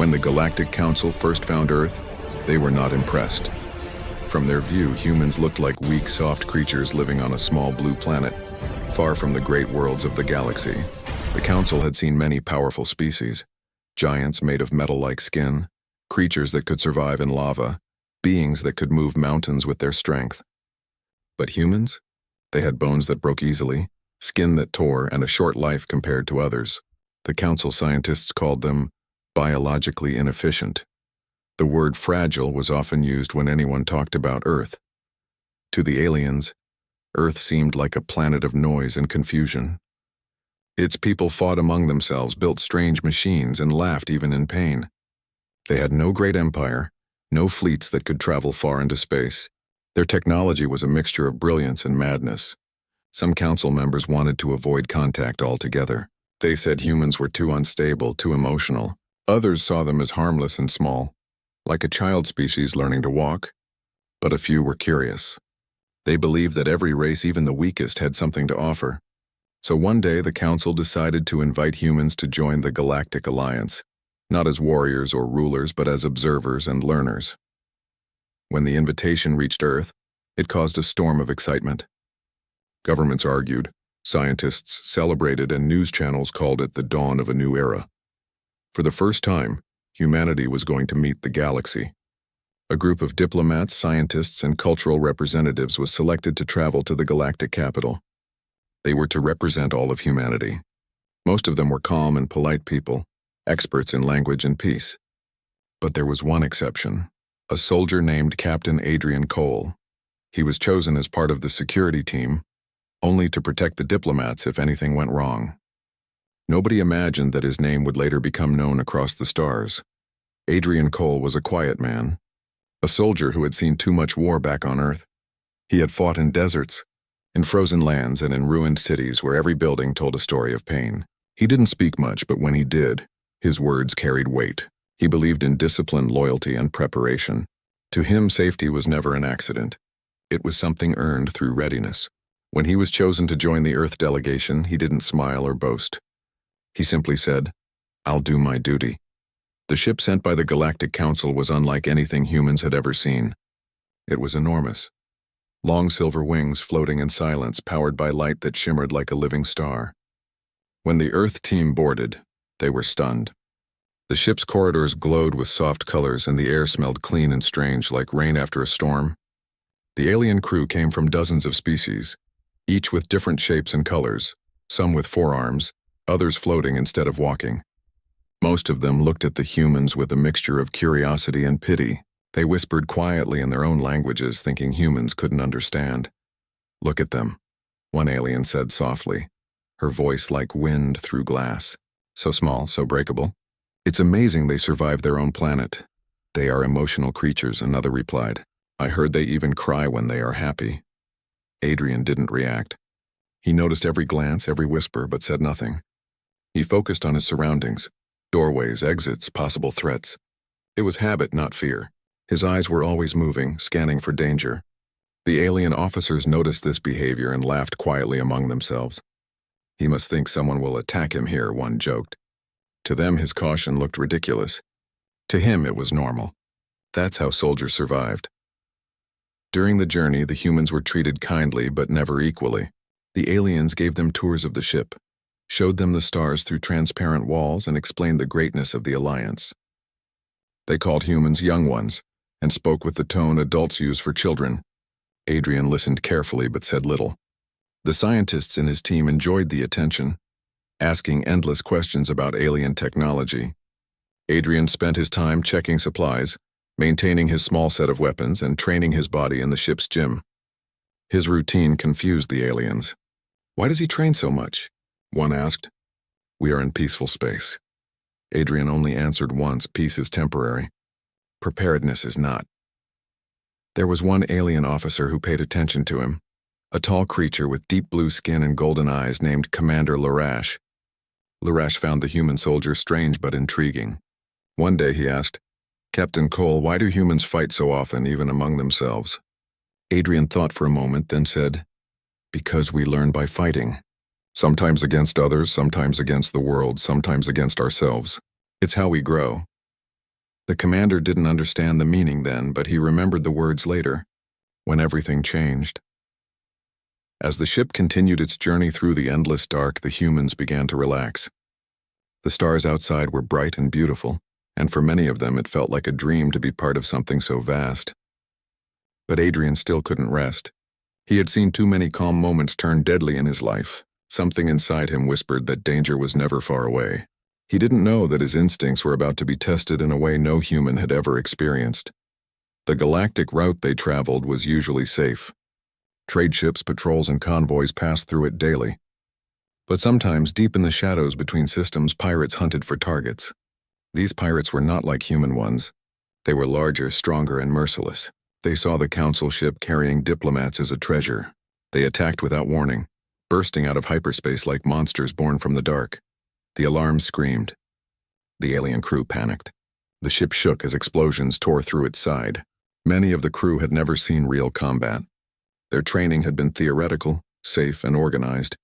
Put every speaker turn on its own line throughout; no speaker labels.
When the Galactic Council first found Earth, they were not impressed. From their view, humans looked like weak, soft creatures living on a small blue planet, far from the great worlds of the galaxy. The Council had seen many powerful species, giants made of metal-like skin, creatures that could survive in lava, beings that could move mountains with their strength. But humans? They had bones that broke easily, skin that tore, and a short life compared to others. The Council scientists called them biologically inefficient. The word fragile was often used when anyone talked about Earth. To the aliens, Earth seemed like a planet of noise and confusion. Its people fought among themselves, built strange machines, and laughed even in pain. They had no great empire, no fleets that could travel far into space. Their technology was a mixture of brilliance and madness. Some council members wanted to avoid contact altogether. They said humans were too unstable, too emotional. Others saw them as harmless and small, like a child species learning to walk. But a few were curious. They believed that every race, even the weakest, had something to offer. So one day the council decided to invite humans to join the Galactic Alliance, not as warriors or rulers, but as observers and learners. When the invitation reached Earth, it caused a storm of excitement. Governments argued, scientists celebrated, and news channels called it the dawn of a new era. For the first time, humanity was going to meet the galaxy. A group of diplomats, scientists, and cultural representatives was selected to travel to the galactic capital. They were to represent all of humanity. Most of them were calm and polite people, experts in language and peace. But there was one exception, a soldier named Captain Adrian Cole. He was chosen as part of the security team, only to protect the diplomats if anything went wrong. Nobody imagined that his name would later become known across the stars. Adrian Cole was a quiet man, a soldier who had seen too much war back on Earth. He had fought in deserts, in frozen lands, and in ruined cities where every building told a story of pain. He didn't speak much, but when he did, his words carried weight. He believed in discipline, loyalty, and preparation. To him, safety was never an accident. It was something earned through readiness. When he was chosen to join the Earth delegation, he didn't smile or boast. He simply said, "I'll do my duty." The ship sent by the Galactic Council was unlike anything humans had ever seen. It was enormous. Long silver wings floating in silence, powered by light that shimmered like a living star. When the Earth team boarded, they were stunned. The ship's corridors glowed with soft colors, and the air smelled clean and strange, like rain after a storm. The alien crew came from dozens of species, each with different shapes and colors, some with 4 arms, others floating instead of walking. Most of them looked at the humans with a mixture of curiosity and pity. They whispered quietly in their own languages, thinking humans couldn't understand. "Look at them," one alien said softly, her voice like wind through glass. "So small, so breakable. It's amazing they survived their own planet." "They are emotional creatures," another replied. "I heard they even cry when they are happy." Adrian didn't react. He noticed every glance, every whisper, but said nothing. He focused on his surroundings, doorways, exits, possible threats. It was habit, not fear. His eyes were always moving, scanning for danger. The alien officers noticed this behavior and laughed quietly among themselves. "He must think someone will attack him here," one joked. To them, his caution looked ridiculous. To him, it was normal. That's how soldiers survived. During the journey, the humans were treated kindly but never equally. The aliens gave them tours of the ship, showed them the stars through transparent walls, and explained the greatness of the Alliance. They called humans young ones, and spoke with the tone adults use for children. Adrian listened carefully but said little. The scientists in his team enjoyed the attention, asking endless questions about alien technology. Adrian spent his time checking supplies, maintaining his small set of weapons, and training his body in the ship's gym. His routine confused the aliens. "Why does he train so much?" one asked. "We are in peaceful space." Adrian only answered once, "Peace is temporary. Preparedness is not." There was one alien officer who paid attention to him, a tall creature with deep blue skin and golden eyes named Commander Larash. Larash found the human soldier strange but intriguing. One day he asked, "Captain Cole, why do humans fight so often, even among themselves?" Adrian thought for a moment, then said, "Because we learn by fighting. Sometimes against others, sometimes against the world, sometimes against ourselves. It's how we grow." The commander didn't understand the meaning then, but he remembered the words later, when everything changed. As the ship continued its journey through the endless dark, the humans began to relax. The stars outside were bright and beautiful, and for many of them it felt like a dream to be part of something so vast. But Adrian still couldn't rest. He had seen too many calm moments turn deadly in his life. Something inside him whispered that danger was never far away. He didn't know that his instincts were about to be tested in a way no human had ever experienced. The galactic route they traveled was usually safe. Trade ships, patrols, and convoys passed through it daily. But sometimes, deep in the shadows between systems, pirates hunted for targets. These pirates were not like human ones. They were larger, stronger, and merciless. They saw the council ship carrying diplomats as a treasure. They attacked without warning, bursting out of hyperspace like monsters born from the dark. The alarms screamed. The alien crew panicked. The ship shook as explosions tore through its side. Many of the crew had never seen real combat. Their training had been theoretical, safe, and organized.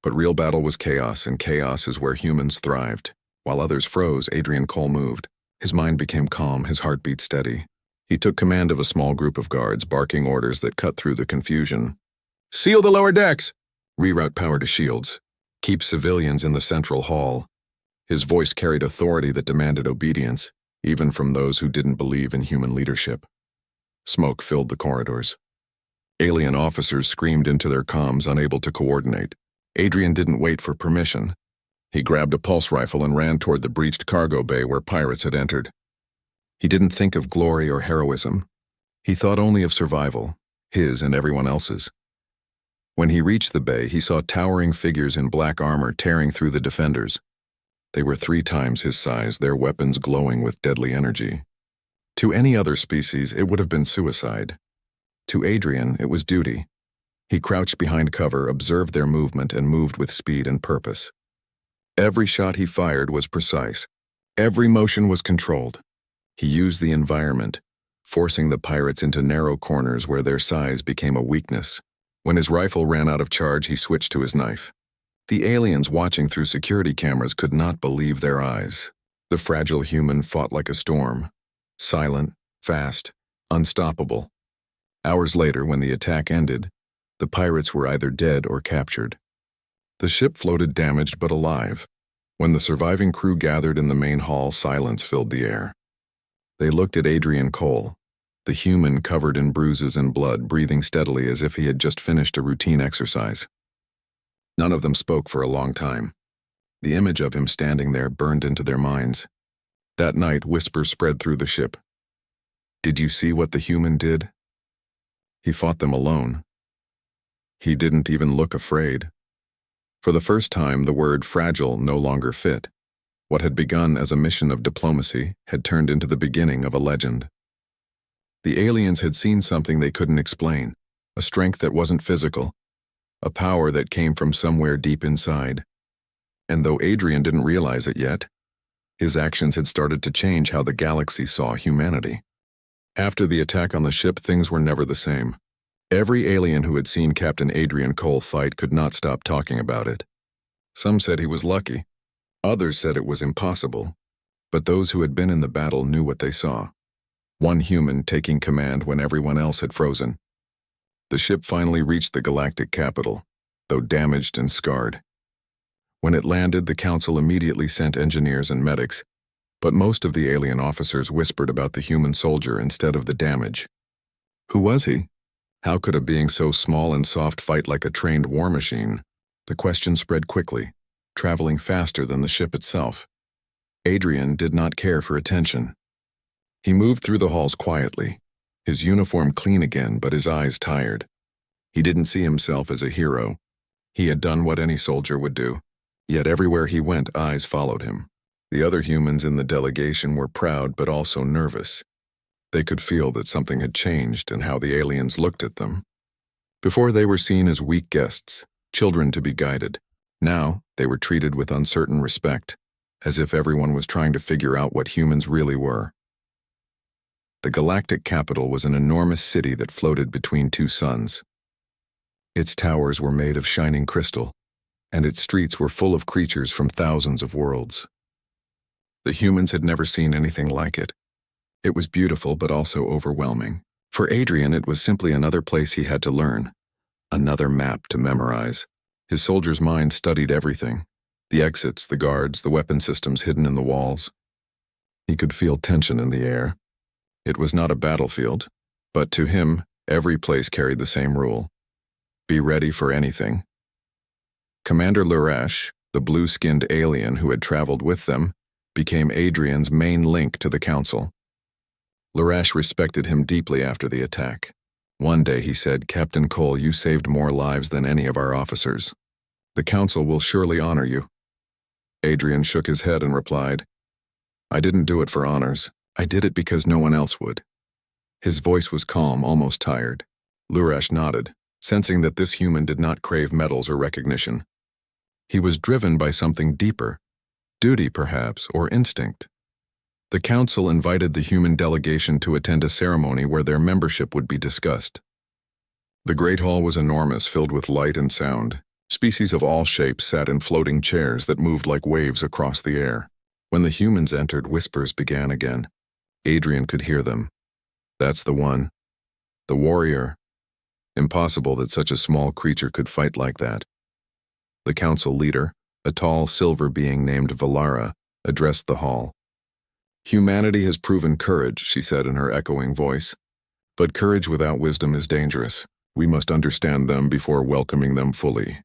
But real battle was chaos, and chaos is where humans thrived. While others froze, Adrian Cole moved. His mind became calm, his heartbeat steady. He took command of a small group of guards, barking orders that cut through the confusion. "Seal the lower decks! Reroute power to shields. Keep civilians in the central hall." His voice carried authority that demanded obedience, even from those who didn't believe in human leadership. Smoke filled the corridors. Alien officers screamed into their comms, unable to coordinate. Adrian didn't wait for permission. He grabbed a pulse rifle and ran toward the breached cargo bay where pirates had entered. He didn't think of glory or heroism. He thought only of survival, his and everyone else's. When he reached the bay, he saw towering figures in black armor tearing through the defenders. They were 3 times his size, their weapons glowing with deadly energy. To any other species, it would have been suicide. To Adrian, it was duty. He crouched behind cover, observed their movement, and moved with speed and purpose. Every shot he fired was precise. Every motion was controlled. He used the environment, forcing the pirates into narrow corners where their size became a weakness. When his rifle ran out of charge, he switched to his knife. The aliens watching through security cameras could not believe their eyes. The fragile human fought like a storm. Silent, fast, unstoppable. Hours later, when the attack ended, the pirates were either dead or captured. The ship floated damaged but alive. When the surviving crew gathered in the main hall, silence filled the air. They looked at Adrian Cole, the human covered in bruises and blood, breathing steadily as if he had just finished a routine exercise. None of them spoke for a long time. The image of him standing there burned into their minds. That night, whispers spread through the ship. Did you see what the human did? He fought them alone. He didn't even look afraid. For the first time, the word fragile no longer fit. What had begun as a mission of diplomacy had turned into the beginning of a legend. The aliens had seen something they couldn't explain, a strength that wasn't physical, a power that came from somewhere deep inside. And though Adrian didn't realize it yet, his actions had started to change how the galaxy saw humanity. After the attack on the ship, things were never the same. Every alien who had seen Captain Adrian Cole fight could not stop talking about it. Some said he was lucky. Others said it was impossible. But those who had been in the battle knew what they saw. One human taking command when everyone else had frozen. The ship finally reached the galactic capital, though damaged and scarred. When it landed, the council immediately sent engineers and medics, but most of the alien officers whispered about the human soldier instead of the damage. Who was he? How could a being so small and soft fight like a trained war machine? The question spread quickly, traveling faster than the ship itself. Adrian did not care for attention. He moved through the halls quietly, his uniform clean again, but his eyes tired. He didn't see himself as a hero. He had done what any soldier would do. Yet everywhere he went, eyes followed him. The other humans in the delegation were proud but also nervous. They could feel that something had changed in how the aliens looked at them. Before, they were seen as weak guests, children to be guided. Now, they were treated with uncertain respect, as if everyone was trying to figure out what humans really were. The galactic capital was an enormous city that floated between 2 suns. Its towers were made of shining crystal, and its streets were full of creatures from thousands of worlds. The humans had never seen anything like it. It was beautiful but also overwhelming. For Adrian, it was simply another place he had to learn, another map to memorize. His soldier's mind studied everything, the exits, the guards, the weapon systems hidden in the walls. He could feel tension in the air. It was not a battlefield, but to him, every place carried the same rule. Be ready for anything. Commander Lurash, the blue-skinned alien who had traveled with them, became Adrian's main link to the council. Lurash respected him deeply after the attack. One day he said, "Captain Cole, you saved more lives than any of our officers. The council will surely honor you." Adrian shook his head and replied, "I didn't do it for honors. I did it because no one else would." His voice was calm, almost tired. Lurash nodded, sensing that this human did not crave medals or recognition. He was driven by something deeper, duty perhaps, or instinct. The council invited the human delegation to attend a ceremony where their membership would be discussed. The great hall was enormous, filled with light and sound. Species of all shapes sat in floating chairs that moved like waves across the air. When the humans entered, whispers began again. Adrian could hear them. "That's the one. The warrior. Impossible that such a small creature could fight like that." The council leader, a tall silver being named Valara, addressed the hall. "Humanity has proven courage," she said in her echoing voice. "But courage without wisdom is dangerous. We must understand them before welcoming them fully."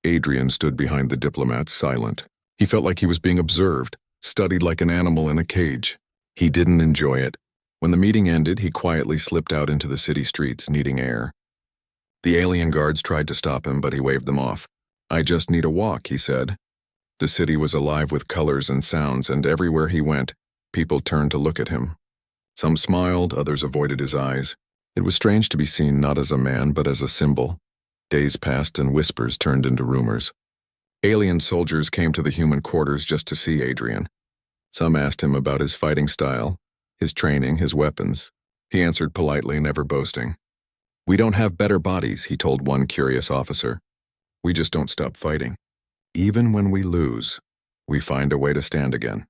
Adrian stood behind the diplomat, silent. He felt like he was being observed, studied like an animal in a cage. He didn't enjoy it. When the meeting ended, he quietly slipped out into the city streets, needing air. The alien guards tried to stop him, but he waved them off. "I just need a walk," he said. The city was alive with colors and sounds, and everywhere he went, people turned to look at him. Some smiled, others avoided his eyes. It was strange to be seen not as a man, but as a symbol. Days passed and whispers turned into rumors. Alien soldiers came to the human quarters just to see Adrian. Some asked him about his fighting style, his training, his weapons. He answered politely, never boasting. "We don't have better bodies," he told one curious officer. "We just don't stop fighting. Even when we lose, we find a way to stand again."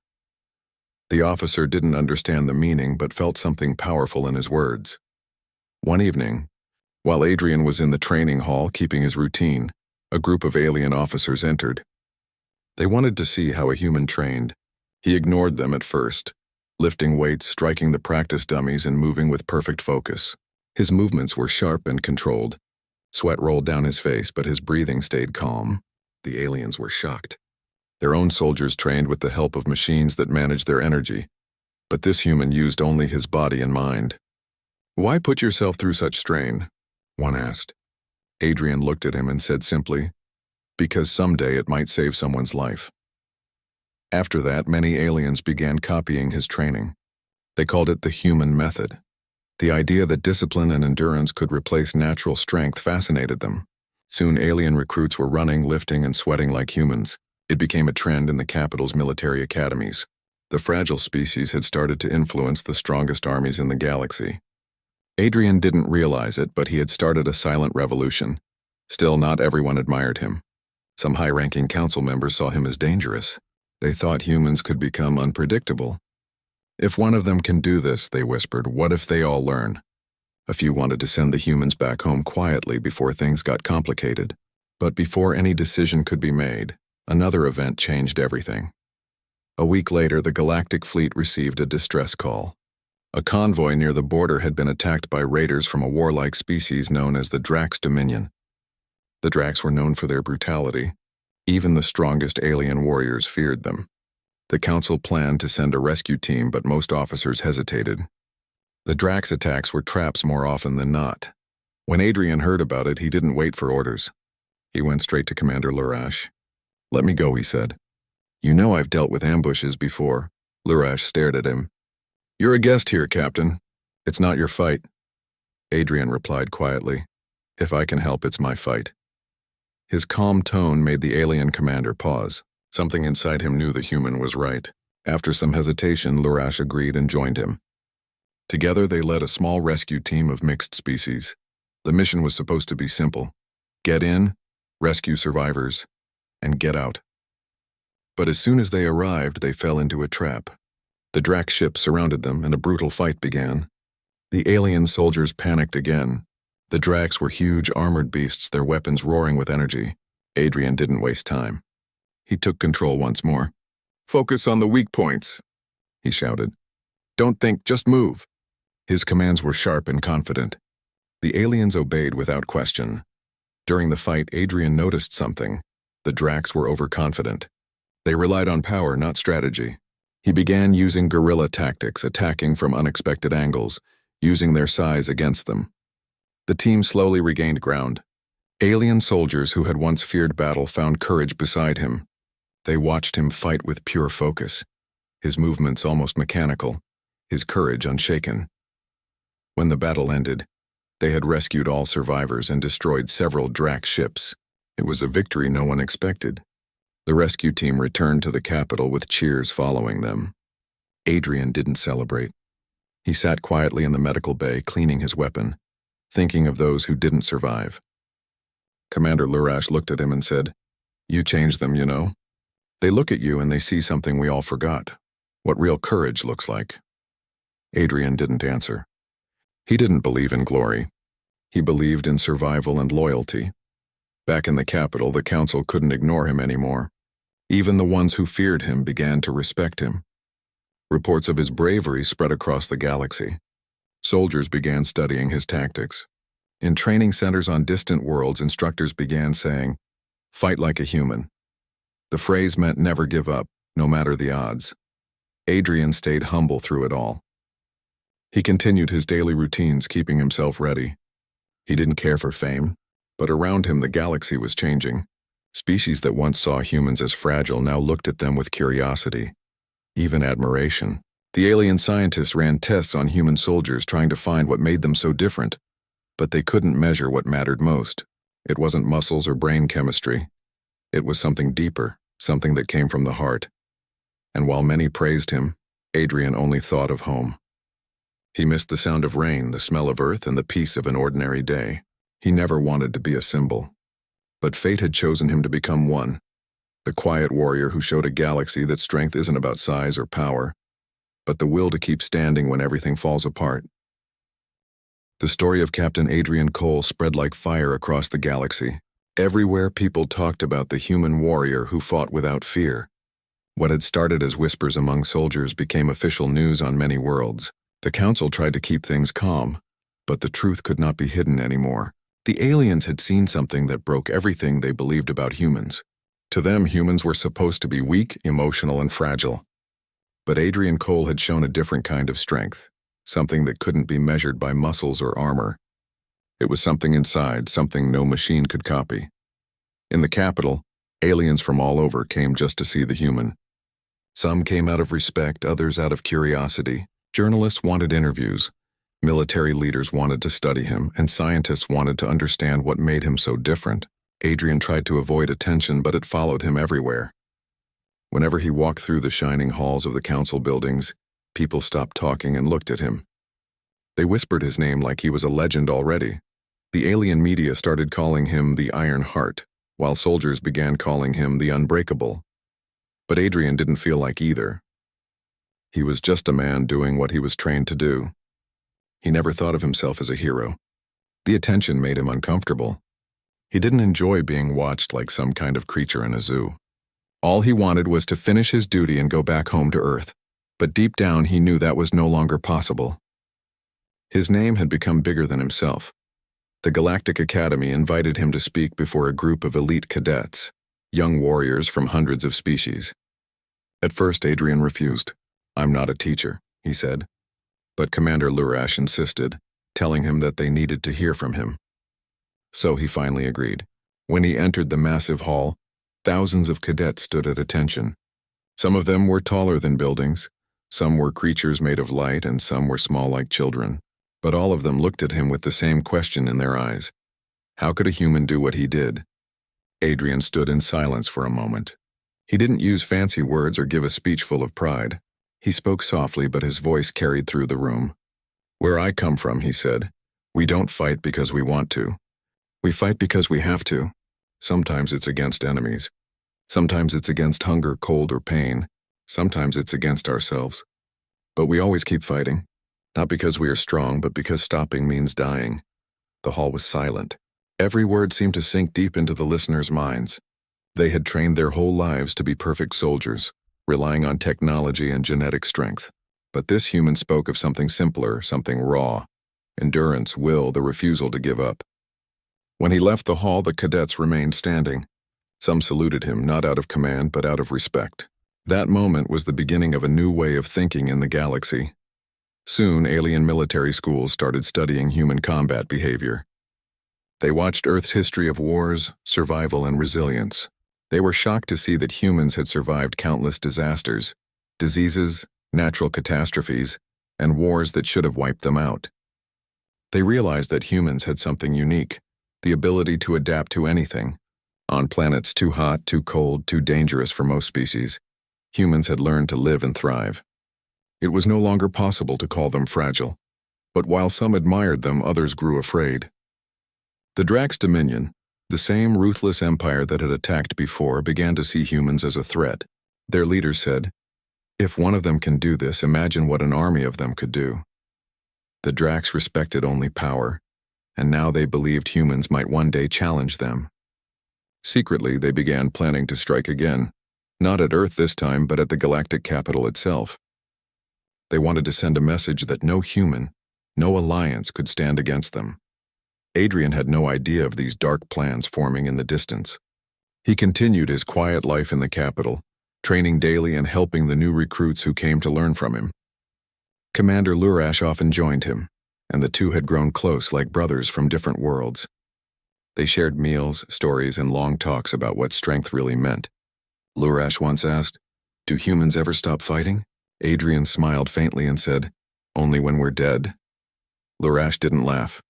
The officer didn't understand the meaning but felt something powerful in his words. One evening, while Adrian was in the training hall keeping his routine, a group of alien officers entered. They wanted to see how a human trained. He ignored them at first, lifting weights, striking the practice dummies, and moving with perfect focus. His movements were sharp and controlled. Sweat rolled down his face, but his breathing stayed calm. The aliens were shocked. Their own soldiers trained with the help of machines that managed their energy, but this human used only his body and mind. "Why put yourself through such strain?" one asked. Adrian looked at him and said simply, "Because someday it might save someone's life." After that, many aliens began copying his training. They called it the human method. The idea that discipline and endurance could replace natural strength fascinated them. Soon alien recruits were running, lifting, and sweating like humans. It became a trend in the capital's military academies. The fragile species had started to influence the strongest armies in the galaxy. Adrian didn't realize it, but he had started a silent revolution. Still, not everyone admired him. Some high-ranking council members saw him as dangerous. They thought humans could become unpredictable. "If one of them can do this," they whispered, "what if they all learn?" A few wanted to send the humans back home quietly before things got complicated. But before any decision could be made, another event changed everything. A week later, the Galactic fleet received a distress call. A convoy near the border had been attacked by raiders from a warlike species known as the Drax Dominion. The Drax were known for their brutality. Even the strongest alien warriors feared them. The council planned to send a rescue team, but most officers hesitated. The Drax attacks were traps more often than not. When Adrian heard about it, he didn't wait for orders. He went straight to Commander Lurash. "Let me go," he said. "You know I've dealt with ambushes before." Lurash stared at him. "You're a guest here, Captain. It's not your fight." Adrian replied quietly, "If I can help, it's my fight." His calm tone made the alien commander pause. Something inside him knew the human was right. After some hesitation, Lurash agreed and joined him. Together, they led a small rescue team of mixed species. The mission was supposed to be simple: get in, rescue survivors, and get out. But as soon as they arrived, they fell into a trap. The Drac ship surrounded them, and a brutal fight began. The alien soldiers panicked again. The Dracs were huge armored beasts, their weapons roaring with energy. Adrian didn't waste time. He took control once more. "Focus on the weak points," he shouted. "Don't think, just move." His commands were sharp and confident. The aliens obeyed without question. During the fight, Adrian noticed something. The Dracs were overconfident. They relied on power, not strategy. He began using guerrilla tactics, attacking from unexpected angles, using their size against them. The team slowly regained ground. Alien soldiers who had once feared battle found courage beside him. They watched him fight with pure focus, his movements almost mechanical, his courage unshaken. When the battle ended, they had rescued all survivors and destroyed several Drac ships. It was a victory no one expected. The rescue team returned to the capital with cheers following them. Adrian didn't celebrate. He sat quietly in the medical bay, cleaning his weapon, thinking of those who didn't survive. Commander Lurash looked at him and said, "You changed them, you know. They look at you and they see something we all forgot, what real courage looks like." Adrian didn't answer. He didn't believe in glory. He believed in survival and loyalty. Back in the capital, the council couldn't ignore him anymore. Even the ones who feared him began to respect him. Reports of his bravery spread across the galaxy. Soldiers began studying his tactics. In training centers on distant worlds, instructors began saying, "Fight like a human." The phrase meant never give up, no matter the odds. Adrian stayed humble through it all. He continued his daily routines, keeping himself ready. He didn't care for fame, but around him the galaxy was changing. Species that once saw humans as fragile now looked at them with curiosity, even admiration. The alien scientists ran tests on human soldiers, trying to find what made them so different. But they couldn't measure what mattered most. It wasn't muscles or brain chemistry. It was something deeper, something that came from the heart. And while many praised him, Adrian only thought of home. He missed the sound of rain, the smell of earth, and the peace of an ordinary day. He never wanted to be a symbol. But fate had chosen him to become one. The quiet warrior who showed a galaxy that strength isn't about size or power, but the will to keep standing when everything falls apart. The story of Captain Adrian Cole spread like fire across the galaxy. Everywhere people talked about the human warrior who fought without fear. What had started as whispers among soldiers became official news on many worlds. The council tried to keep things calm, but the truth could not be hidden anymore. The aliens had seen something that broke everything they believed about humans. To them, humans were supposed to be weak, emotional, and fragile. But Adrian Cole had shown a different kind of strength, something that couldn't be measured by muscles or armor. It was something inside, something no machine could copy. In the capital, aliens from all over came just to see the human. Some came out of respect, others out of curiosity. Journalists wanted interviews, military leaders wanted to study him, and scientists wanted to understand what made him so different. Adrian tried to avoid attention, but it followed him everywhere. Whenever he walked through the shining halls of the council buildings, people stopped talking and looked at him. They whispered his name like he was a legend already. The alien media started calling him the Iron Heart, while soldiers began calling him the Unbreakable. But Adrian didn't feel like either. He was just a man doing what he was trained to do. He never thought of himself as a hero. The attention made him uncomfortable. He didn't enjoy being watched like some kind of creature in a zoo. All he wanted was to finish his duty and go back home to Earth. But deep down he knew that was no longer possible. His name had become bigger than himself. The Galactic Academy invited him to speak before a group of elite cadets, young warriors from hundreds of species. At first Adrian refused. "I'm not a teacher," he said. But Commander Lurash insisted, telling him that they needed to hear from him. So he finally agreed. When he entered the massive hall, thousands of cadets stood at attention. Some of them were taller than buildings, some were creatures made of light, and some were small like children. But all of them looked at him with the same question in their eyes. How could a human do what he did? Adrian stood in silence for a moment. He didn't use fancy words or give a speech full of pride. He spoke softly, but his voice carried through the room. "Where I come from," he said, "we don't fight because we want to. We fight because we have to. Sometimes it's against enemies. Sometimes it's against hunger, cold, or pain. Sometimes it's against ourselves. But we always keep fighting. Not because we are strong, but because stopping means dying. The hall was silent. Every word seemed to sink deep into the listeners' minds. They had trained their whole lives to be perfect soldiers, relying on technology and genetic strength. But this human spoke of something simpler, something raw. Endurance, will, the refusal to give up. When he left the hall, the cadets remained standing. Some saluted him, not out of command, but out of respect. That moment was the beginning of a new way of thinking in the galaxy. Soon, alien military schools started studying human combat behavior. They watched Earth's history of wars, survival, and resilience. They were shocked to see that humans had survived countless disasters, diseases, natural catastrophes, and wars that should have wiped them out. They realized that humans had something unique, the ability to adapt to anything. On planets too hot, too cold, too dangerous for most species, humans had learned to live and thrive. It was no longer possible to call them fragile. But while some admired them, others grew afraid. The Drax Dominion, the same ruthless empire that had attacked before, began to see humans as a threat. Their leaders said, "If one of them can do this, imagine what an army of them could do." The Drax respected only power, and now they believed humans might one day challenge them. Secretly, they began planning to strike again, not at Earth this time, but at the galactic capital itself. They wanted to send a message that no human, no alliance could stand against them. Adrian had no idea of these dark plans forming in the distance. He continued his quiet life in the capital, training daily and helping the new recruits who came to learn from him. Commander Lurash often joined him, and the two had grown close like brothers from different worlds. They shared meals, stories, and long talks about what strength really meant. Lurash once asked, "Do humans ever stop fighting?" Adrian smiled faintly and said, "Only when we're dead." Lurash didn't laugh.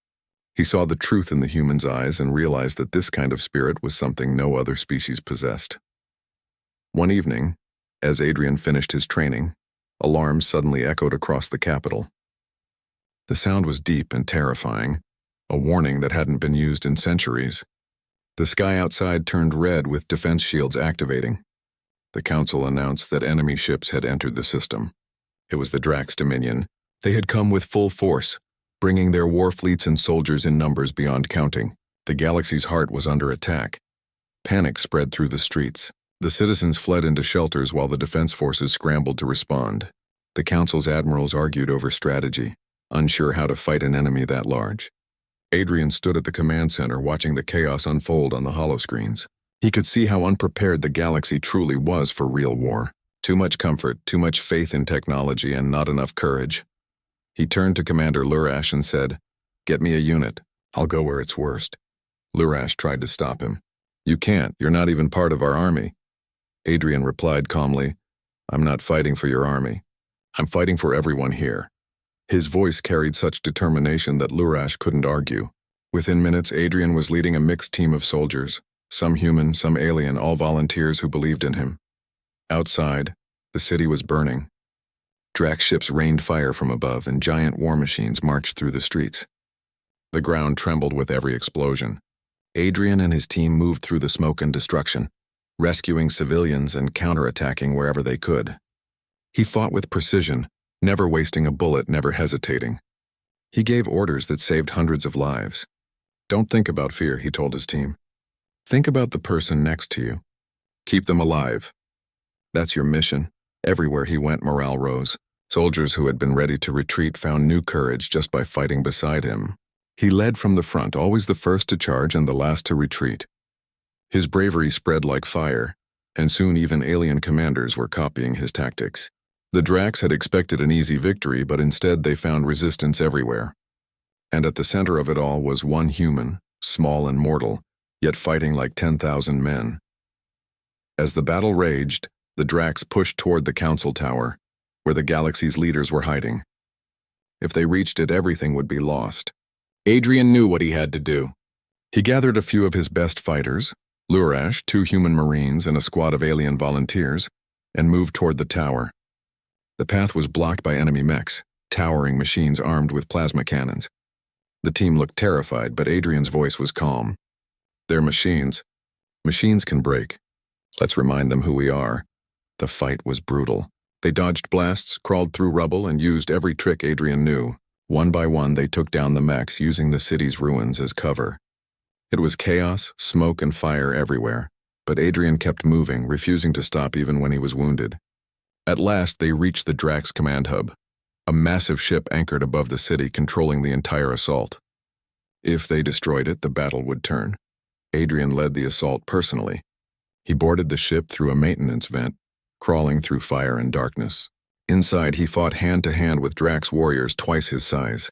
He saw the truth in the human's eyes and realized that this kind of spirit was something no other species possessed. One evening, as Adrian finished his training, alarms suddenly echoed across the capital. The sound was deep and terrifying, a warning that hadn't been used in centuries. The sky outside turned red with defense shields activating. The council announced that enemy ships had entered the system. It was the Drax Dominion. They had come with full force, bringing their war fleets and soldiers in numbers beyond counting. The galaxy's heart was under attack. Panic spread through the streets. The citizens fled into shelters while the defense forces scrambled to respond. The council's admirals argued over strategy, unsure how to fight an enemy that large. Adrian stood at the command center watching the chaos unfold on the holoscreens. He could see how unprepared the galaxy truly was for real war. Too much comfort, too much faith in technology, and not enough courage. He turned to Commander Lurash and said, "Get me a unit. I'll go where it's worst." Lurash tried to stop him. "You can't. You're not even part of our army." Adrian replied calmly, "I'm not fighting for your army. I'm fighting for everyone here." His voice carried such determination that Lurash couldn't argue. Within minutes, Adrian was leading a mixed team of soldiers, some human, some alien, all volunteers who believed in him. Outside, the city was burning. Drax ships rained fire from above, and giant war machines marched through the streets. The ground trembled with every explosion. Adrian and his team moved through the smoke and destruction, rescuing civilians and counterattacking wherever they could. He fought with precision, never wasting a bullet, never hesitating. He gave orders that saved hundreds of lives. "Don't think about fear," he told his team. "Think about the person next to you. Keep them alive. That's your mission." Everywhere he went, morale rose. Soldiers who had been ready to retreat found new courage just by fighting beside him. He led from the front, always the first to charge and the last to retreat. His bravery spread like fire, and soon even alien commanders were copying his tactics. The Drax had expected an easy victory, but instead they found resistance everywhere. And at the center of it all was one human, small and mortal, yet fighting like 10,000 men. As the battle raged, the Drax pushed toward the council tower, where the galaxy's leaders were hiding. If they reached it, everything would be lost. Adrian knew what he had to do. He gathered a few of his best fighters, Lurash, 2 human marines, and a squad of alien volunteers, and moved toward the tower. The path was blocked by enemy mechs, towering machines armed with plasma cannons. The team looked terrified, but Adrian's voice was calm. "They're machines. Machines can break. Let's remind them who we are." The fight was brutal. They dodged blasts, crawled through rubble, and used every trick Adrian knew. One by one, they took down the mechs, using the city's ruins as cover. It was chaos, smoke, and fire everywhere, but Adrian kept moving, refusing to stop even when he was wounded. At last, they reached the Drax command hub, a massive ship anchored above the city, controlling the entire assault. If they destroyed it, the battle would turn. Adrian led the assault personally. He boarded the ship through a maintenance vent, crawling through fire and darkness. Inside, he fought hand-to-hand with Drax warriors twice his size.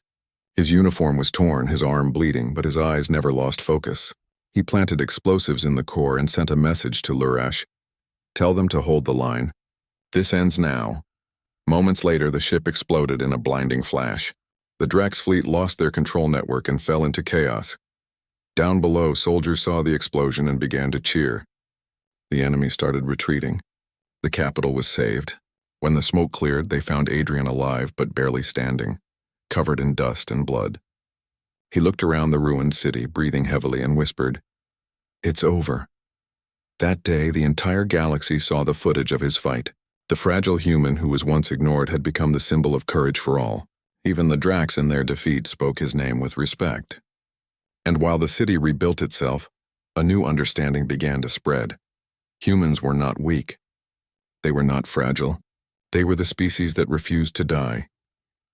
His uniform was torn, his arm bleeding, but his eyes never lost focus. He planted explosives in the core and sent a message to Lurash. Tell them to hold the line. This ends now. Moments later, the ship exploded in a blinding flash. The Drax fleet lost their control network and fell into chaos. Down below, soldiers saw the explosion and began to cheer. The enemy started retreating. The capital was saved. When the smoke cleared, they found Adrian alive but barely standing, covered in dust and blood. He looked around the ruined city, breathing heavily, and whispered, "It's over." That day, the entire galaxy saw the footage of his fight. The fragile human who was once ignored had become the symbol of courage for all. Even the Drax in their defeat spoke his name with respect. And while the city rebuilt itself, a new understanding began to spread. Humans were not weak. They were not fragile. They were the species that refused to die.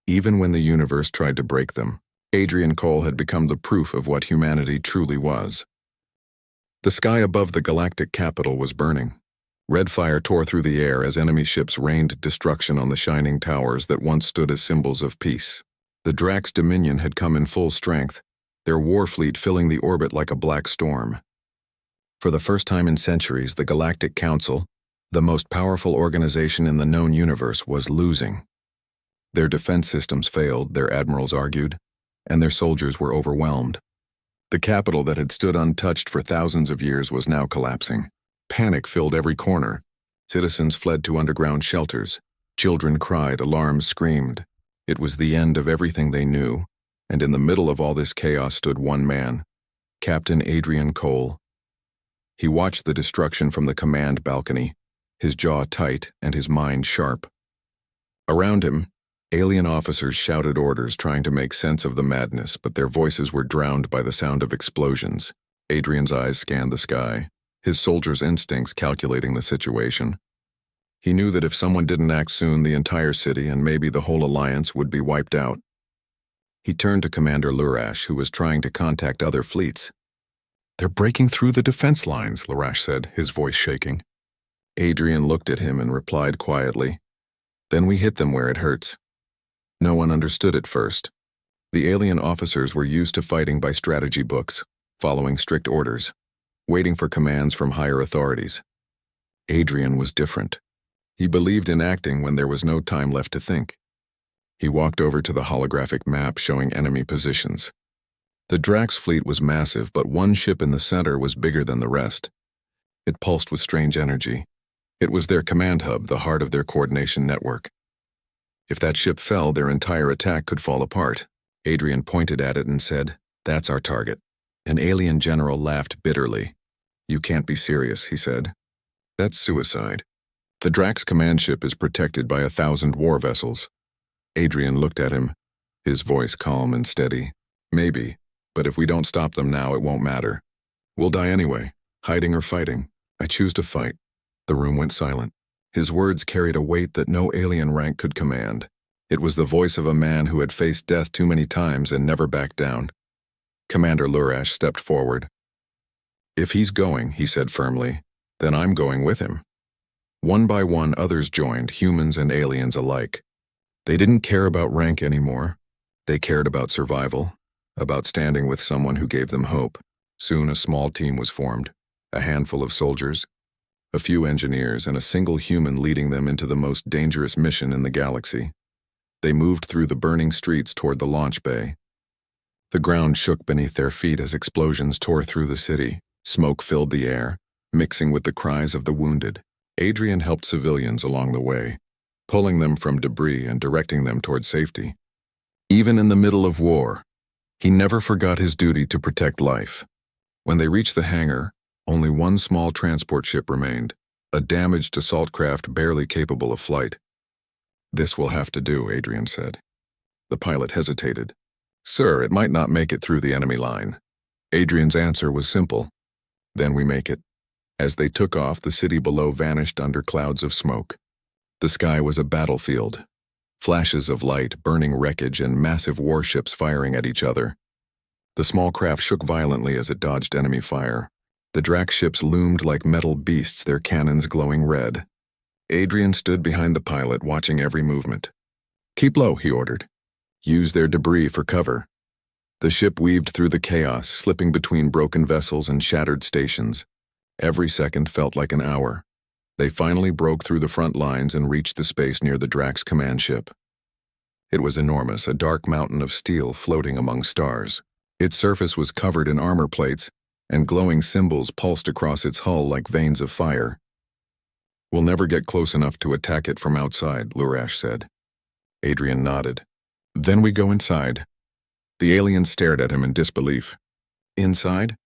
Even when the universe tried to break them, Adrian Cole had become the proof of what humanity truly was. The sky above the galactic capital was burning. Red fire tore through the air as enemy ships rained destruction on the shining towers that once stood as symbols of peace. The Drax Dominion had come in full strength, their war fleet filling the orbit like a black storm. For the first time in centuries, the Galactic Council, the most powerful organization in the known universe, was losing. Their defense systems failed, their admirals argued, and their soldiers were overwhelmed. The capital that had stood untouched for thousands of years was now collapsing. Panic filled every corner. Citizens fled to underground shelters. Children cried, alarms screamed. It was the end of everything they knew, and in the middle of all this chaos stood one man, Captain Adrian Cole. He watched the destruction from the command balcony, his jaw tight and his mind sharp. Around him, alien officers shouted orders, trying to make sense of the madness, but their voices were drowned by the sound of explosions. Adrian's eyes scanned the sky, his soldier's instincts calculating the situation. He knew that if someone didn't act soon, the entire city and maybe the whole alliance would be wiped out. He turned to Commander Lurash, who was trying to contact other fleets. "They're breaking through the defense lines," Lurash said, his voice shaking. Adrian looked at him and replied quietly, "Then we hit them where it hurts." No one understood at first. The alien officers were used to fighting by strategy books, following strict orders, waiting for commands from higher authorities. Adrian was different. He believed in acting when there was no time left to think. He walked over to the holographic map showing enemy positions. The Drax fleet was massive, but one ship in the center was bigger than the rest. It pulsed with strange energy. It was their command hub, the heart of their coordination network. If that ship fell, their entire attack could fall apart. Adrian pointed at it and said, "That's our target." An alien general laughed bitterly. "You can't be serious," he said. "That's suicide. The Drax command ship is protected by 1,000 war vessels." Adrian looked at him, his voice calm and steady. "Maybe, but if we don't stop them now, it won't matter. We'll die anyway, hiding or fighting. I choose to fight." The room went silent. His words carried a weight that no alien rank could command. It was the voice of a man who had faced death too many times and never backed down. Commander Lurash stepped forward. "If he's going," he said firmly, "then I'm going with him." One by one, others joined, humans and aliens alike. They didn't care about rank anymore. They cared about survival, about standing with someone who gave them hope. Soon a small team was formed, a handful of soldiers, a few engineers, and a single human leading them into the most dangerous mission in the galaxy. They moved through the burning streets toward the launch bay. The ground shook beneath their feet as explosions tore through the city. Smoke filled the air, mixing with the cries of the wounded. Adrian helped civilians along the way, pulling them from debris and directing them toward safety. Even in the middle of war, he never forgot his duty to protect life. When they reached the hangar, only one small transport ship remained, a damaged assault craft barely capable of flight. "This will have to do," Adrian said. The pilot hesitated. "Sir, it might not make it through the enemy line." Adrian's answer was simple. "Then we make it." As they took off, the city below vanished under clouds of smoke. The sky was a battlefield. Flashes of light, burning wreckage, and massive warships firing at each other. The small craft shook violently as it dodged enemy fire. The Drax ships loomed like metal beasts, their cannons glowing red. Adrian stood behind the pilot, watching every movement. "Keep low," he ordered. "Use their debris for cover." The ship weaved through the chaos, slipping between broken vessels and shattered stations. Every second felt like an hour. They finally broke through the front lines and reached the space near the Drax command ship. It was enormous, a dark mountain of steel floating among stars. Its surface was covered in armor plates, and glowing symbols pulsed across its hull like veins of fire. "We'll never get close enough to attack it from outside," Lurash said. Adrian nodded. "Then we go inside." The aliens stared at him in disbelief. "Inside?"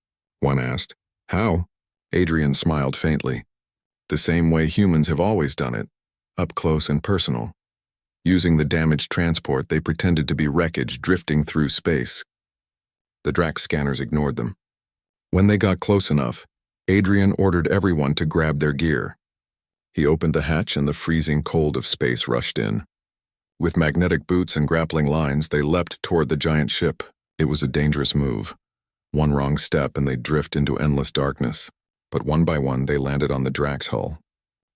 one asked. "How?" Adrian smiled faintly. "The same way humans have always done it, up close and personal." Using the damaged transport, they pretended to be wreckage drifting through space. The Drax scanners ignored them. When they got close enough, Adrian ordered everyone to grab their gear. He opened the hatch and the freezing cold of space rushed in. With magnetic boots and grappling lines, they leapt toward the giant ship. It was a dangerous move. One wrong step and they'd drift into endless darkness. But one by one, they landed on the Drax hull.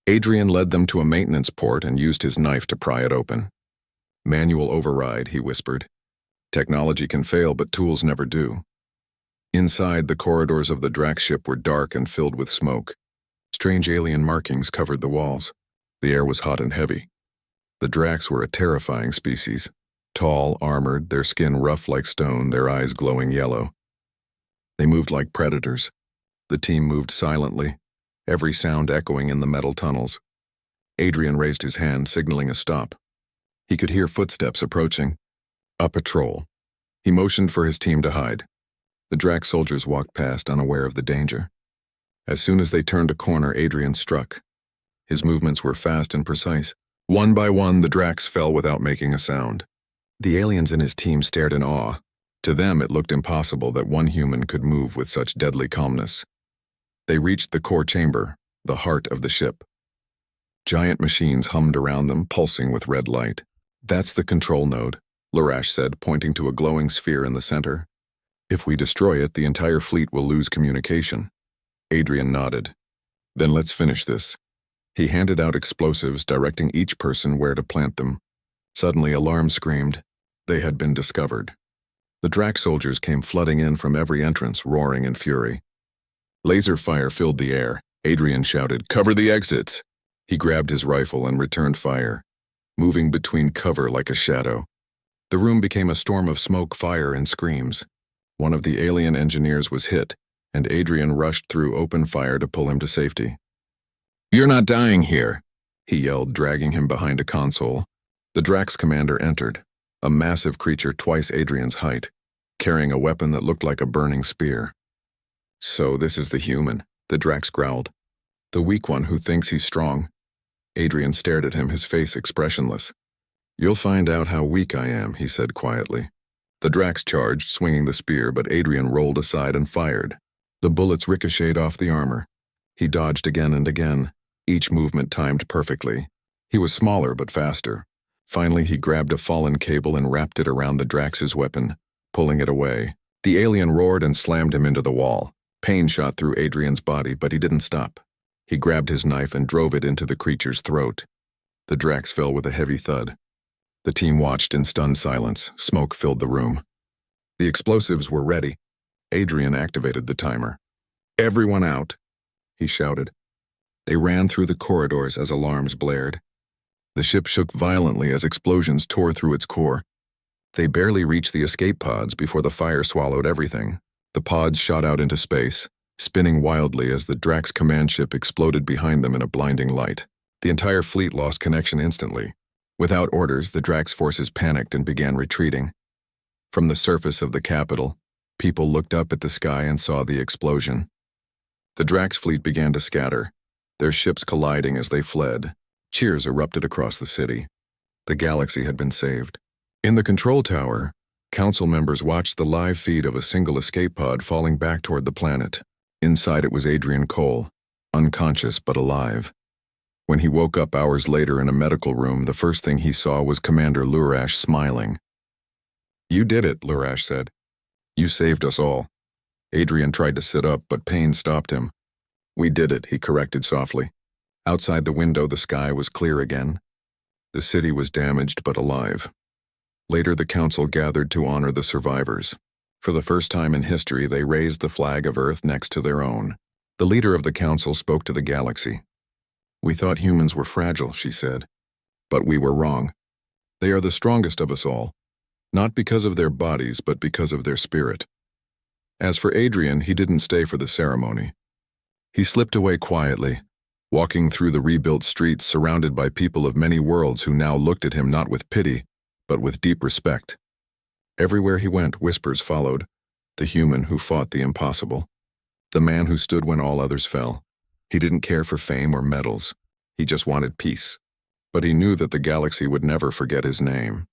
Adrian led them to a maintenance port and used his knife to pry it open. "Manual override," he whispered. "Technology can fail, but tools never do." Inside, the corridors of the Drax ship were dark and filled with smoke. Strange alien markings covered the walls. The air was hot and heavy. The Drax were a terrifying species. Tall, armored, their skin rough like stone, their eyes glowing yellow. They moved like predators. The team moved silently, every sound echoing in the metal tunnels. Adrian raised his hand, signaling a stop. He could hear footsteps approaching. A patrol. He motioned for his team to hide. The Drax soldiers walked past, unaware of the danger. As soon as they turned a corner, Adrian struck. His movements were fast and precise. One by one, the Drax fell without making a sound. The aliens in his team stared in awe. To them, it looked impossible that one human could move with such deadly calmness. They reached the core chamber, the heart of the ship. Giant machines hummed around them, pulsing with red light. "That's the control node," Lurash said, pointing to a glowing sphere in the center. "If we destroy it, the entire fleet will lose communication." Adrian nodded. "Then let's finish this." He handed out explosives, directing each person where to plant them. Suddenly, alarm screamed. They had been discovered. The Drax soldiers came flooding in from every entrance, roaring in fury. Laser fire filled the air. Adrian shouted, "Cover the exits!" He grabbed his rifle and returned fire, moving between cover like a shadow. The room became a storm of smoke, fire, and screams. One of the alien engineers was hit, and Adrian rushed through open fire to pull him to safety. "You're not dying here," he yelled, dragging him behind a console. The Drax commander entered, a massive creature twice Adrian's height, carrying a weapon that looked like a burning spear. "So this is the human," the Drax growled. "The weak one who thinks he's strong." Adrian stared at him, his face expressionless. "You'll find out how weak I am," he said quietly. The Drax charged, swinging the spear, but Adrian rolled aside and fired. The bullets ricocheted off the armor. He dodged again and again, each movement timed perfectly. He was smaller but faster. Finally, he grabbed a fallen cable and wrapped it around the Drax's weapon, pulling it away. The alien roared and slammed him into the wall. Pain shot through Adrian's body, but he didn't stop. He grabbed his knife and drove it into the creature's throat. The Drax fell with a heavy thud. The team watched in stunned silence. Smoke filled the room. The explosives were ready. Adrian activated the timer. "Everyone out," he shouted. They ran through the corridors as alarms blared. The ship shook violently as explosions tore through its core. They barely reached the escape pods before the fire swallowed everything. The pods shot out into space, spinning wildly as the Drax command ship exploded behind them in a blinding light. The entire fleet lost connection instantly. Without orders, the Drax forces panicked and began retreating. From the surface of the capital, people looked up at the sky and saw the explosion. The Drax fleet began to scatter, their ships colliding as they fled. Cheers erupted across the city. The galaxy had been saved. In the control tower, council members watched the live feed of a single escape pod falling back toward the planet. Inside it was Adrian Cole, unconscious but alive. When he woke up hours later in a medical room, the first thing he saw was Commander Lurash smiling. "You did it," Lurash said. "You saved us all." Adrian tried to sit up, but pain stopped him. "We did it," he corrected softly. Outside the window, the sky was clear again. The city was damaged but alive. Later, the council gathered to honor the survivors. For the first time in history, they raised the flag of Earth next to their own. The leader of the council spoke to the galaxy. "We thought humans were fragile," she said. "But we were wrong. They are the strongest of us all, not because of their bodies, but because of their spirit." As for Adrian, he didn't stay for the ceremony. He slipped away quietly, walking through the rebuilt streets surrounded by people of many worlds who now looked at him not with pity, but with deep respect. Everywhere he went, whispers followed. The human who fought the impossible. The man who stood when all others fell. He didn't care for fame or medals. He just wanted peace. But he knew that the galaxy would never forget his name.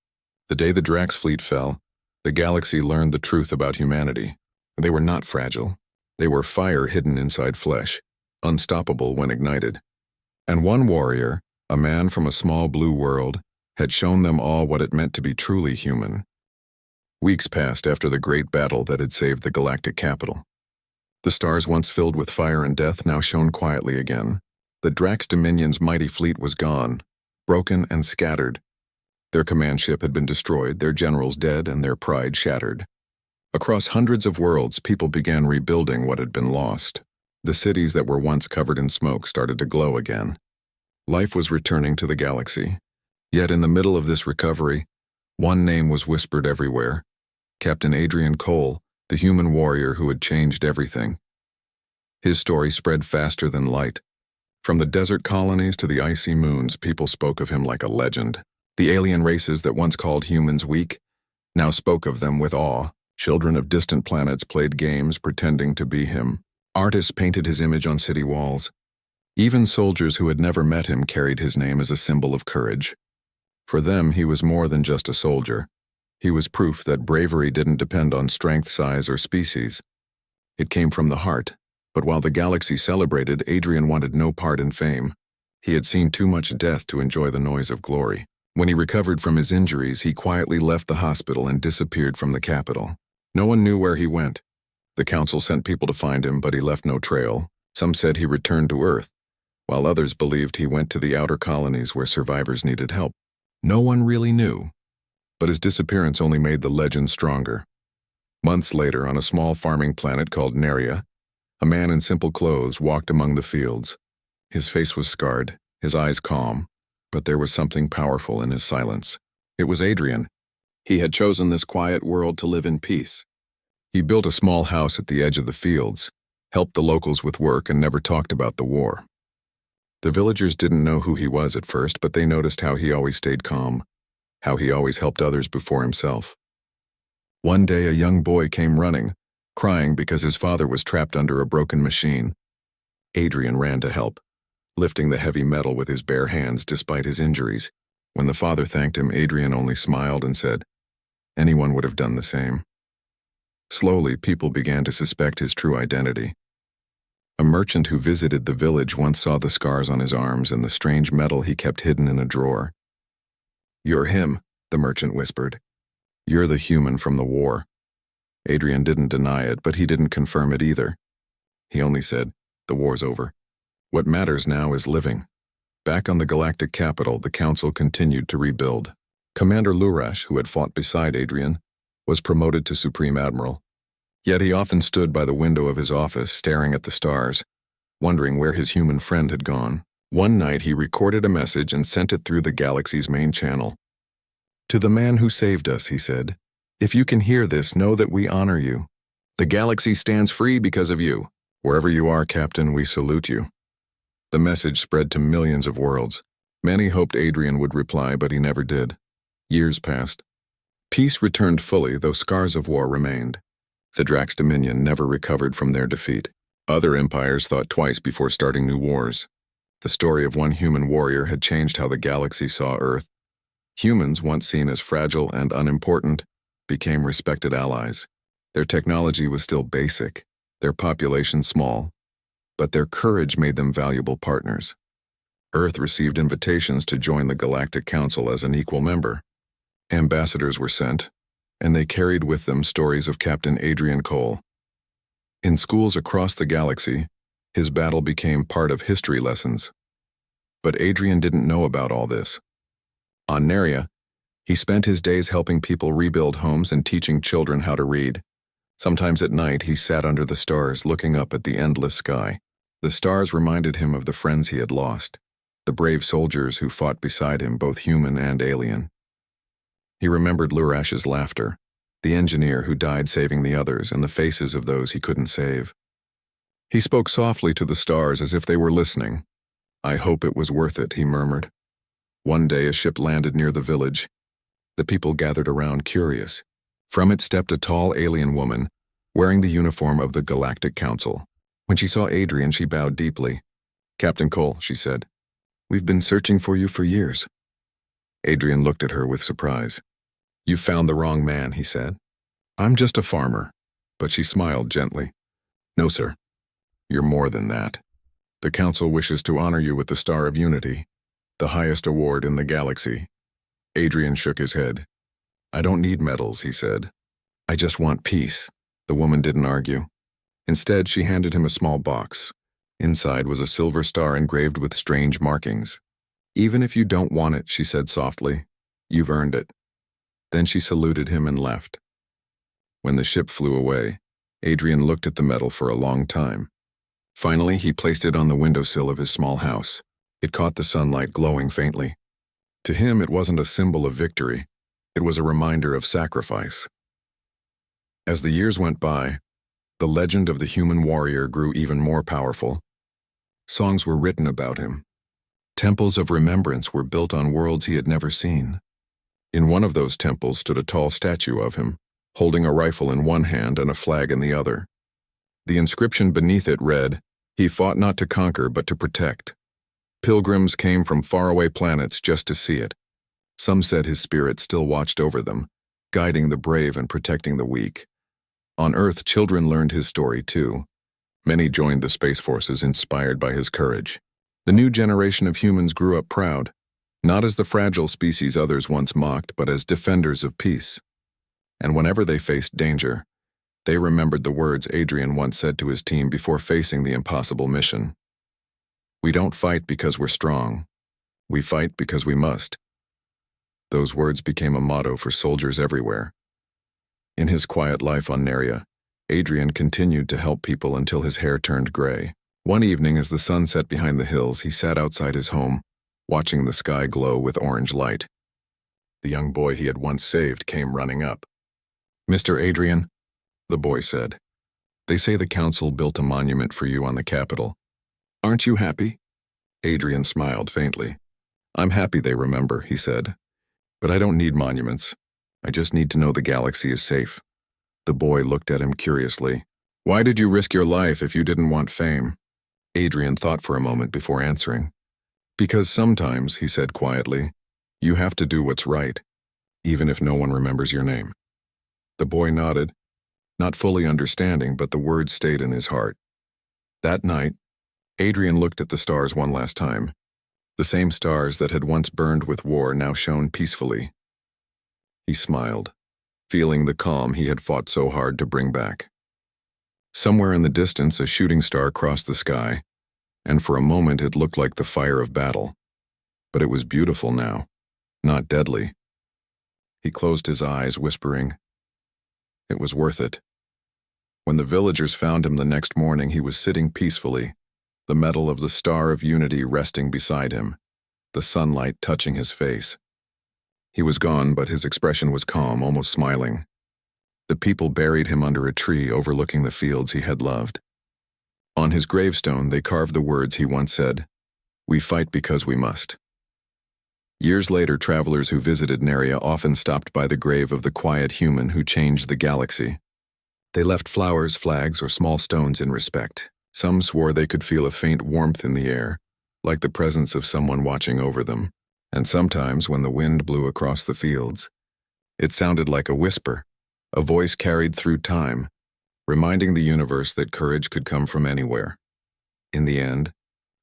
The day the Drax fleet fell, the galaxy learned the truth about humanity. They were not fragile. They were fire hidden inside flesh, unstoppable when ignited. And one warrior, a man from a small blue world, had shown them all what it meant to be truly human. Weeks passed after the great battle that had saved the galactic capital. The stars once filled with fire and death now shone quietly again. The Drax Dominion's mighty fleet was gone, broken and scattered. Their command ship had been destroyed, their generals dead, and their pride shattered. Across hundreds of worlds, people began rebuilding what had been lost. The cities that were once covered in smoke started to glow again. Life was returning to the galaxy. Yet in the middle of this recovery, one name was whispered everywhere: Captain Adrian Cole, the human warrior who had changed everything. His story spread faster than light. From the desert colonies to the icy moons, people spoke of him like a legend. The alien races that once called humans weak now spoke of them with awe. Children of distant planets played games pretending to be him. Artists painted his image on city walls. Even soldiers who had never met him carried his name as a symbol of courage. For them, he was more than just a soldier. He was proof that bravery didn't depend on strength, size, or species. It came from the heart. But while the galaxy celebrated, Adrian wanted no part in fame. He had seen too much death to enjoy the noise of glory. When he recovered from his injuries, he quietly left the hospital and disappeared from the capital. No one knew where he went. The council sent people to find him, but he left no trail. Some said he returned to Earth, while others believed he went to the outer colonies where survivors needed help. No one really knew, but his disappearance only made the legend stronger. Months later, on a small farming planet called Naria, a man in simple clothes walked among the fields. His face was scarred, his eyes calm, but there was something powerful in his silence. It was Adrian. He had chosen this quiet world to live in peace. He built a small house at the edge of the fields, helped the locals with work, and never talked about the war. The villagers didn't know who he was at first, but they noticed how he always stayed calm, how he always helped others before himself. One day, a young boy came running, crying because his father was trapped under a broken machine. Adrian ran to help, lifting the heavy metal with his bare hands despite his injuries. When the father thanked him, Adrian only smiled and said, "Anyone would have done the same." Slowly, people began to suspect his true identity. A merchant who visited the village once saw the scars on his arms and the strange metal he kept hidden in a drawer. "You're him," the merchant whispered. "You're the human from the war." Adrian didn't deny it, but he didn't confirm it either. He only said, "The war's over. What matters now is living." Back on the galactic capital, the council continued to rebuild. Commander Lurash, who had fought beside Adrian, was promoted to Supreme Admiral. Yet he often stood by the window of his office, staring at the stars, wondering where his human friend had gone. One night he recorded a message and sent it through the galaxy's main channel. "To the man who saved us," he said, "if you can hear this, know that we honor you. The galaxy stands free because of you. Wherever you are, Captain, we salute you." The message spread to millions of worlds. Many hoped Adrian would reply, but he never did. Years passed. Peace returned fully, though scars of war remained. The Drax Dominion never recovered from their defeat. Other empires thought twice before starting new wars. The story of one human warrior had changed how the galaxy saw Earth. Humans, once seen as fragile and unimportant, became respected allies. Their technology was still basic, their population small, but their courage made them valuable partners. Earth received invitations to join the Galactic Council as an equal member. Ambassadors were sent, and they carried with them stories of Captain Adrian Cole. In schools across the galaxy, his battle became part of history lessons. But Adrian didn't know about all this. On Neria, he spent his days helping people rebuild homes and teaching children how to read. Sometimes at night, he sat under the stars looking up at the endless sky. The stars reminded him of the friends he had lost, the brave soldiers who fought beside him, both human and alien. He remembered Lurash's laughter, the engineer who died saving the others, and the faces of those he couldn't save. He spoke softly to the stars as if they were listening. "I hope it was worth it," he murmured. One day a ship landed near the village. The people gathered around, curious. From it stepped a tall alien woman, wearing the uniform of the Galactic Council. When she saw Adrian, she bowed deeply. "Captain Cole," she said, "we've been searching for you for years." Adrian looked at her with surprise. "You found the wrong man," he said. "I'm just a farmer." But she smiled gently. "No, sir. You're more than that. The Council wishes to honor you with the Star of Unity, the highest award in the galaxy." Adrian shook his head. "I don't need medals," he said. "I just want peace." The woman didn't argue. Instead, she handed him a small box. Inside was a silver star engraved with strange markings. "Even if you don't want it," she said softly, "you've earned it." Then she saluted him and left. When the ship flew away, Adrian looked at the medal for a long time. Finally, he placed it on the windowsill of his small house. It caught the sunlight, glowing faintly. To him, it wasn't a symbol of victory. It was a reminder of sacrifice. As the years went by, the legend of the human warrior grew even more powerful. Songs were written about him. Temples of remembrance were built on worlds he had never seen. In one of those temples stood a tall statue of him, holding a rifle in one hand and a flag in the other. The inscription beneath it read, "He fought not to conquer but to protect." Pilgrims came from faraway planets just to see it. Some said his spirit still watched over them, guiding the brave and protecting the weak. On Earth, children learned his story too. Many joined the Space Forces inspired by his courage. The new generation of humans grew up proud, not as the fragile species others once mocked, but as defenders of peace. And whenever they faced danger, they remembered the words Adrian once said to his team before facing the impossible mission. "We don't fight because we're strong. We fight because we must." Those words became a motto for soldiers everywhere. In his quiet life on Neria, Adrian continued to help people until his hair turned gray. One evening, as the sun set behind the hills, he sat outside his home, watching the sky glow with orange light. The young boy he had once saved came running up. "Mr. Adrian," the boy said, "they say the Council built a monument for you on the Capitol. Aren't you happy?" Adrian smiled faintly. "I'm happy they remember," he said. "But I don't need monuments. I just need to know the galaxy is safe." The boy looked at him curiously. "Why did you risk your life if you didn't want fame?" Adrian thought for a moment before answering. "Because sometimes," he said quietly, "you have to do what's right, even if no one remembers your name." The boy nodded, not fully understanding, but the words stayed in his heart. That night, Adrian looked at the stars one last time. The same stars that had once burned with war now shone peacefully. He smiled, feeling the calm he had fought so hard to bring back. Somewhere in the distance, a shooting star crossed the sky, and for a moment it looked like the fire of battle. But it was beautiful now, not deadly. He closed his eyes, whispering, "It was worth it." When the villagers found him the next morning, he was sitting peacefully, the medal of the Star of Unity resting beside him, the sunlight touching his face. He was gone, but his expression was calm, almost smiling. The people buried him under a tree overlooking the fields he had loved. On his gravestone, they carved the words he once said, "We fight because we must." Years later, travelers who visited Neria often stopped by the grave of the quiet human who changed the galaxy. They left flowers, flags, or small stones in respect. Some swore they could feel a faint warmth in the air, like the presence of someone watching over them. And sometimes, when the wind blew across the fields, it sounded like a whisper, a voice carried through time, reminding the universe that courage could come from anywhere. In the end,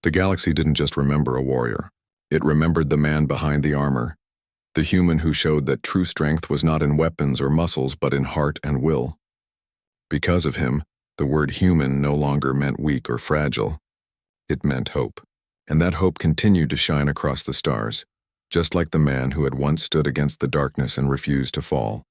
the galaxy didn't just remember a warrior. It remembered the man behind the armor, the human who showed that true strength was not in weapons or muscles but in heart and will. Because of him, the word human no longer meant weak or fragile. It meant hope. And that hope continued to shine across the stars, just like the man who had once stood against the darkness and refused to fall.